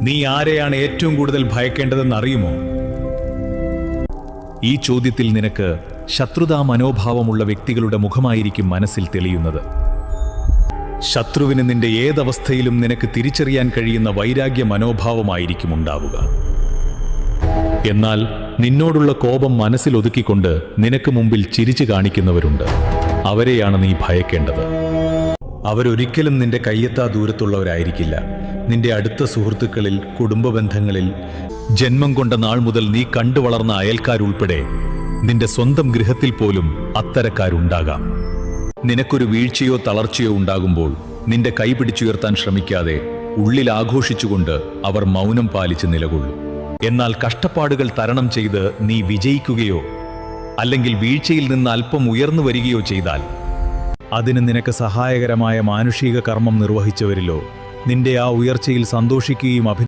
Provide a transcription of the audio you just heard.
നീ ആരെയാണ് ഏറ്റവും കൂടുതൽ ഭയക്കേണ്ടതെന്ന് അറിയുമോ? ഈ ചോദ്യത്തിൽ നിനക്ക് ശത്രുതാ മനോഭാവമുള്ള വ്യക്തികളുടെ മുഖമായിരിക്കും മനസ്സിൽ തെളിയുന്നത്. ശത്രുവിന് നിന്റെ ഏതവസ്ഥയിലും നിനക്ക് തിരിച്ചറിയാൻ കഴിയുന്ന വൈരാഗ്യ മനോഭാവമായിരിക്കും ഉണ്ടാവുക. എന്നാൽ നിന്നോടുള്ള കോപം മനസ്സിൽ ഒതുക്കിക്കൊണ്ട് നിനക്ക് മുമ്പിൽ ചിരിച്ചു കാണിക്കുന്നവരുണ്ട്. അവരെയാണ് നീ ഭയക്കേണ്ടത്. അവരൊരിക്കലും നിന്റെ കയ്യെത്താ ദൂരത്തുള്ളവരായിരിക്കില്ല. നിന്റെ അടുത്ത സുഹൃത്തുക്കളിൽ, കുടുംബ ബന്ധങ്ങളിൽ, ജന്മം കൊണ്ട നാൾ മുതൽ നീ കണ്ടു വളർന്ന അയൽക്കാരുൾപ്പെടെ നിന്റെ സ്വന്തം ഗൃഹത്തിൽ പോലും അത്തരക്കാരുണ്ടാകാം. നിനക്കൊരു വീഴ്ചയോ തളർച്ചയോ ഉണ്ടാകുമ്പോൾ നിന്റെ കൈ പിടിച്ചുയർത്താൻ ശ്രമിക്കാതെ ഉള്ളിൽ ആഘോഷിച്ചുകൊണ്ട് അവർ മൗനം പാലിച്ച് നിലകൊള്ളും. എന്നാൽ കഷ്ടപ്പാടുകൾ തരണം ചെയ്ത് നീ വിജയിക്കുകയോ അല്ലെങ്കിൽ വീഴ്ചയിൽ നിന്ന് അല്പം ഉയർന്നു വരികയോ ചെയ്താൽ അതിന് നിനക്ക് സഹായകരമായ മാനുഷിക കർമ്മം നിർവഹിച്ചവരിലോ നിന്റെ ആ ഉയർച്ചയിൽ സന്തോഷിക്കുകയും